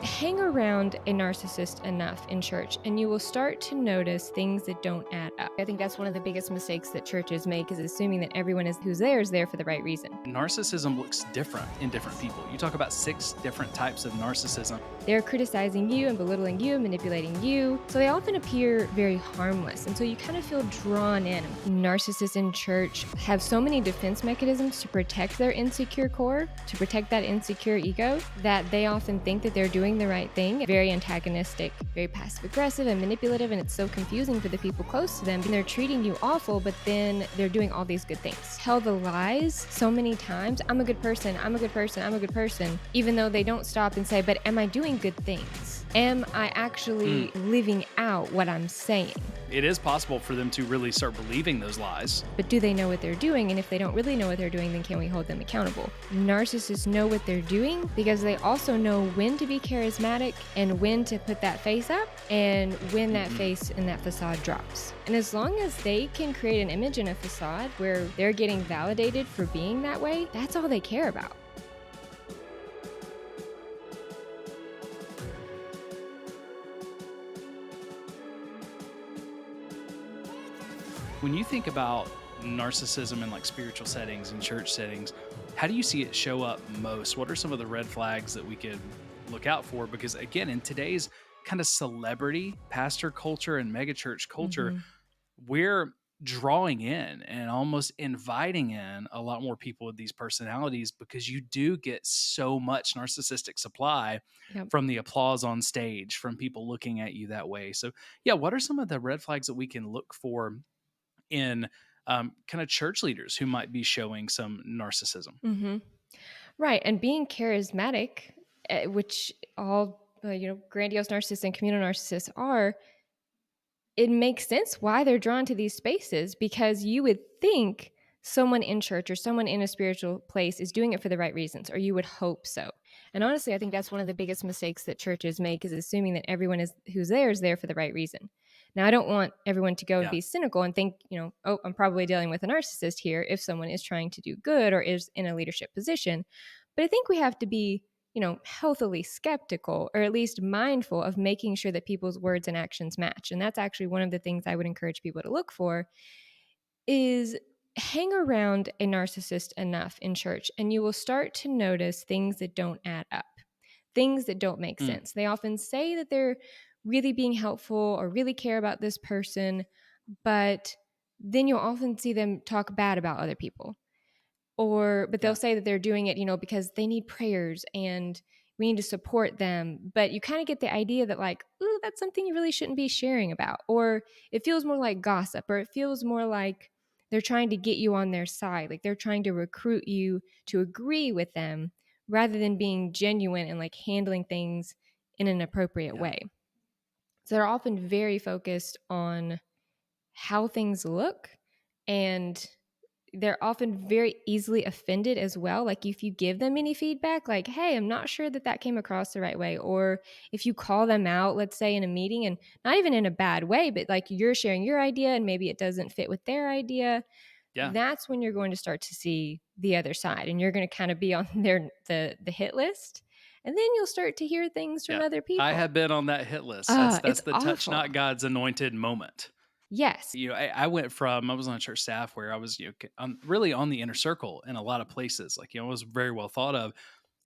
Hang around a narcissist enough in church and you will start to notice things that don't add up. I think that's one of the biggest mistakes that churches make, is assuming that everyone who's there is there for the right reason. Narcissism looks different in different people. You talk about 6 different types of narcissism. They're criticizing you and belittling you, manipulating you. So they often appear very harmless. And so you kind of feel drawn in. Narcissists in church have so many defense mechanisms to protect their insecure core, to protect that insecure ego, that they often think that they're doing the right thing. Very antagonistic, very passive aggressive and manipulative. And it's so confusing for the people close to them. And they're treating you awful, but then they're doing all these good things. Tell the lies so many times. I'm a good person. I'm a good person. I'm a good person. Even though they don't stop and say, but am I doing good things? Am I actually living out what I'm saying? It is possible for them to really start believing those lies. But do they know what they're doing? And if they don't really know what they're doing, then can we hold them accountable? Narcissists know what they're doing because they also know when to be charismatic and when to put that face up and when that face and that facade drops. And as long as they can create an image and a facade where they're getting validated for being that way, that's all they care about. When you think about narcissism in like spiritual settings and church settings, how do you see it show up most? What are some of the red flags that we could look out for? Because again, in today's kind of celebrity pastor culture and megachurch culture, we're drawing in and almost inviting in a lot more people with these personalities, because you do get so much narcissistic supply Yep. from the applause on stage, from people looking at you that way. So yeah, what are some of the red flags that we can look for in kind of church leaders who might be showing some narcissism? Right. And being charismatic, which all, grandiose narcissists and communal narcissists are, it makes sense why they're drawn to these spaces, because you would think someone in church or someone in a spiritual place is doing it for the right reasons, or you would hope so. And honestly, I think that's one of the biggest mistakes that churches make, is assuming that everyone who's there is there for the right reason. Now, I don't want everyone to go and Yeah. be cynical and think, oh, I'm probably dealing with a narcissist here if someone is trying to do good or is in a leadership position. But I think we have to be healthily skeptical, or at least mindful of making sure that people's words and actions match. And that's actually one of the things I would encourage people to look for, is hang around a narcissist enough in church and you will start to notice things that don't add up, things that don't make Mm. sense. They often say that they're really being helpful or really care about this person, but then you'll often see them talk bad about other people. But they'll Yeah. say that they're doing it, because they need prayers and we need to support them. But you kind of get the idea that, like, ooh, that's something you really shouldn't be sharing about. Or it feels more like gossip, or it feels more like they're trying to get you on their side. Like they're trying to recruit you to agree with them rather than being genuine and like handling things in an appropriate Yeah. way. So they're often very focused on how things look, and they're often very easily offended as well. Like if you give them any feedback, like, hey, I'm not sure that that came across the right way. Or if you call them out, let's say in a meeting, and not even in a bad way, but like you're sharing your idea and maybe it doesn't fit with their idea, Yeah. that's when you're going to start to see the other side, and you're going to kind of be on the hit list. And then you'll start to hear things from Yeah. other I people. have been on that hit list. That's It's the touch awful. not God's anointed moment. Yes. I was on a church staff where I was, really on the inner circle in a lot of places. Like, I was very well thought of.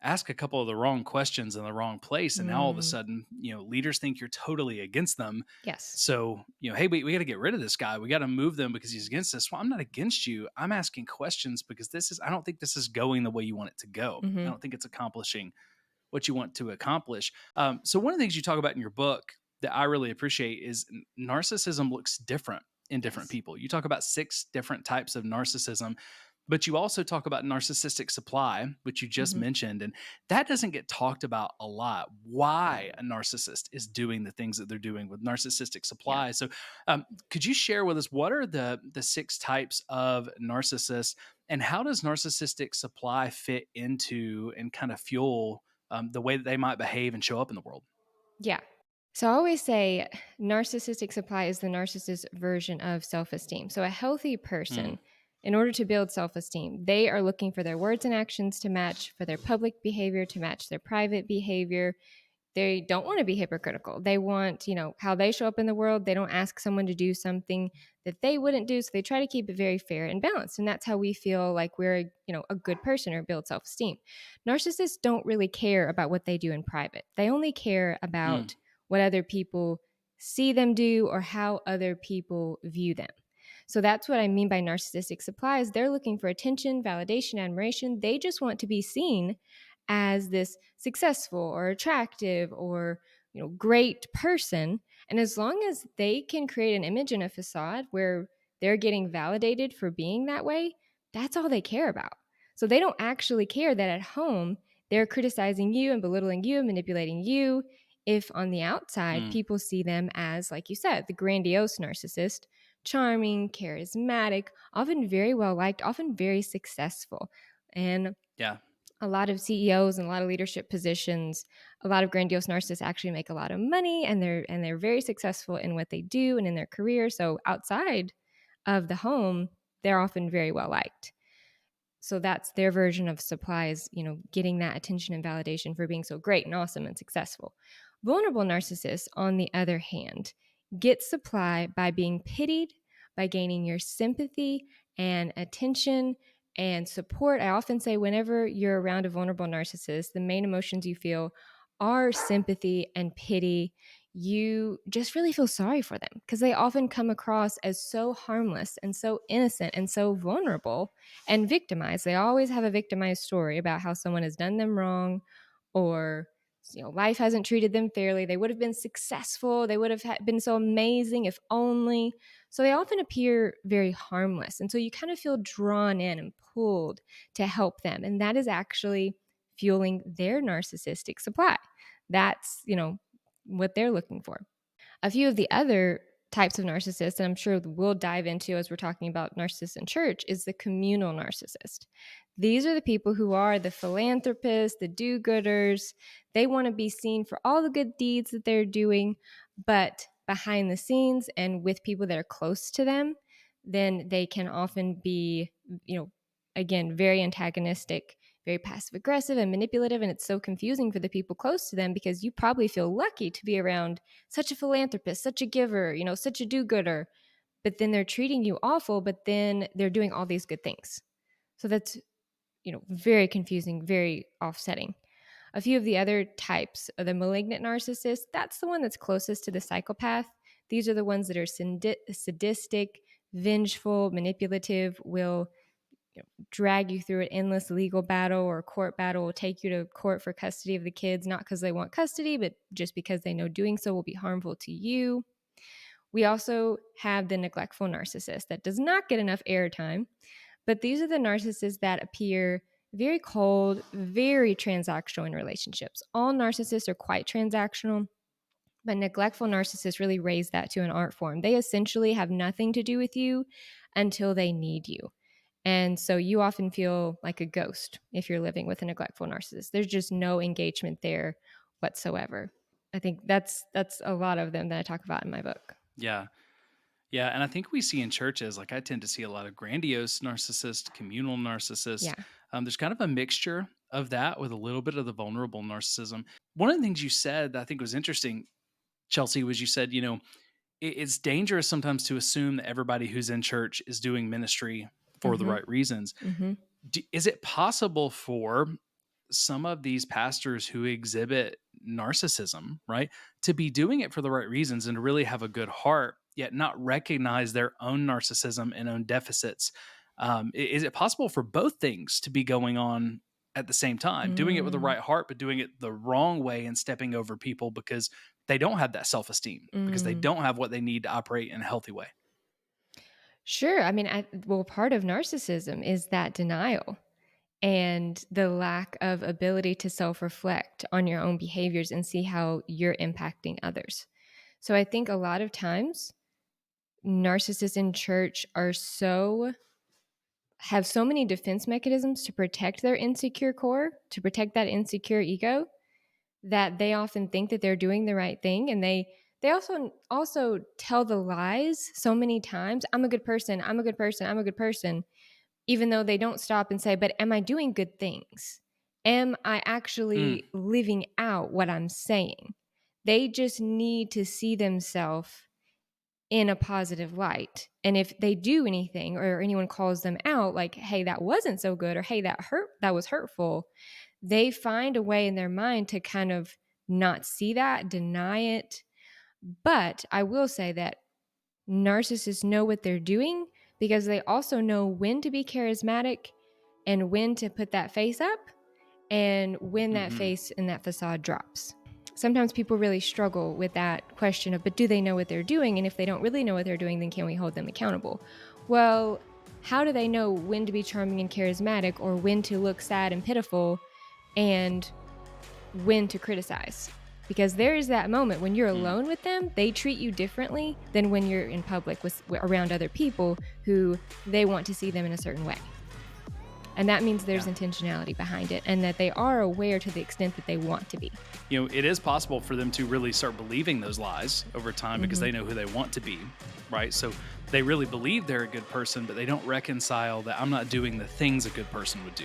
Ask a couple of the wrong questions in the wrong place, and now all of a sudden, leaders think you're totally against them. Yes. So, hey, we got to get rid of this guy. We got to move them because he's against us. Well, I'm not against you. I'm asking questions because I don't think this is going the way you want it to go. I don't think it's accomplishing what you want to accomplish. So one of the things you talk about in your book that I really appreciate is narcissism looks different in different Yes. people. You talk about 6 different types of narcissism, but you also talk about narcissistic supply, which you just mentioned. And that doesn't get talked about a lot, why a narcissist is doing the things that they're doing with narcissistic Yeah. supply. So could you share with us, what are the 6 types of narcissists, and how does narcissistic supply fit into and kind of fuel the way that they might behave and show up in the world? Yeah. So I always say narcissistic supply is the narcissist version of self-esteem. So a healthy Mm. person, in order to build self-esteem, they are looking for their words and actions to match, for their public behavior to match their private behavior. They don't want to be hypocritical. They want, how they show up in the world. They don't ask someone to do something that they wouldn't do. So they try to keep it very fair and balanced. And that's how we feel like we're, a good person or build self esteem. Narcissists don't really care about what they do in private, they only care Mm, about what other people see them do or how other people view them. So that's what I mean by narcissistic supplies. They're looking for attention, validation, admiration. They just want to be seen as this successful or attractive or great person. And as long as they can create an image and a facade where they're getting validated for being that way, that's all they care about. So they don't actually care that at home they're criticizing you and belittling you and manipulating you, if on the outside mm, people see them as, like you said, the grandiose narcissist, charming, charismatic, often very well liked, often very successful. And yeah. a lot of CEOs and a lot of leadership positions, a lot of grandiose narcissists actually make a lot of money, and they're very successful in what they do and in their career. So outside of the home, they're often very well liked. So that's their version of supplies, getting that attention and validation for being so great and awesome and successful. Vulnerable narcissists, on the other hand, get supply by being pitied, by gaining your sympathy and attention and support. I often say, whenever you're around a vulnerable narcissist, the main emotions you feel are sympathy and pity. You just really feel sorry for them because they often come across as so harmless and so innocent and so vulnerable and victimized. They always have a victimized story about how someone has done them wrong, or life hasn't treated them fairly. They would have been successful. They would have been so amazing if only. So they often appear very harmless. And so you kind of feel drawn in and pulled to help them. And that is actually fueling their narcissistic supply. That's, what they're looking for. A few of the other types of narcissists, and I'm sure we'll dive into as we're talking about narcissists in church, is the communal narcissist. These are the people who are the philanthropists, the do gooders. They want to be seen for all the good deeds that they're doing, but behind the scenes and with people that are close to them, then they can often be, again, very antagonistic, very passive aggressive and manipulative. And it's so confusing for the people close to them because you probably feel lucky to be around such a philanthropist, such a giver, such a do gooder. But then they're treating you awful, but then they're doing all these good things. So that's, very confusing, very offsetting. A few of the other types of the malignant narcissist, that's the one that's closest to the psychopath. These are the ones that are sadistic, vengeful, manipulative, will drag you through an endless legal battle or court battle, will take you to court for custody of the kids, not because they want custody, but just because they know doing so will be harmful to you. We also have the neglectful narcissist that does not get enough airtime, but these are the narcissists that appear very cold, very transactional in relationships. All narcissists are quite transactional, but neglectful narcissists really raise that to an art form. They essentially have nothing to do with you until they need you. And so you often feel like a ghost if you're living with a neglectful narcissist. There's just no engagement there whatsoever. I think that's a lot of them that I talk about in my book. Yeah. Yeah. And I think we see in churches, like I tend to see a lot of grandiose narcissists, communal narcissists. Yeah. There's kind of a mixture of that with a little bit of the vulnerable narcissism. One of the things you said that I think was interesting, Chelsea, was you said, it's dangerous sometimes to assume that everybody who's in church is doing ministry for the Mhm. right reasons. Mhm. Is it possible for some of these pastors who exhibit narcissism, right, to be doing it for the right reasons and to really have a good heart, yet not recognize their own narcissism and own deficits? Is it possible for both things to be going on at the same time, doing it with the Mm. right heart, but doing it the wrong way and stepping over people because they don't have that self esteem, because they Mm. don't have what they need to operate in a healthy way? Sure. I mean, well, part of narcissism is that denial and the lack of ability to self reflect on your own behaviors and see how you're impacting others. So I think a lot of times narcissists in church have so many defense mechanisms to protect their insecure core, to protect that insecure ego, that they often think that they're doing the right thing, and they also tell the lies so many times. I'm a good person. I'm a good person. I'm a good person, even though they don't stop and say, "But am I doing good things?" Am I Mm, actually living out what I'm saying? They just need to see themselves in a positive light. And if they do anything or anyone calls them out, like, hey, that wasn't so good, or hey, that was hurtful, they find a way in their mind to kind of not see that, deny it. But I will say that narcissists know what they're doing because they also know when to be charismatic and when to put that face up and when that hmm face and that facade drops. Sometimes people really struggle with that question of, but do they know what they're doing? And if they don't really know what they're doing, then can we hold them accountable? Well, how do they know when to be charming and charismatic or when to look sad and pitiful and when to criticize? Because there is that moment when you're mm, alone with them, they treat you differently than when you're in public around other people who they want to see them in a certain way. And that means there's yeah. intentionality behind it and that they are aware to the extent that they want to be. It is possible for them to really start believing those lies over time because Mm-hmm. they know who they want to be, right? So they really believe they're a good person, but they don't reconcile that I'm not doing the things a good person would do.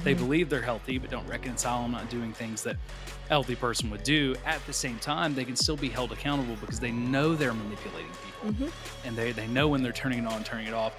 They Mm-hmm. believe they're healthy, but don't reconcile I'm not doing things that a healthy person would do. At the same time, they can still be held accountable because they know they're manipulating people Mm-hmm. and they know when they're turning it on, turning it off.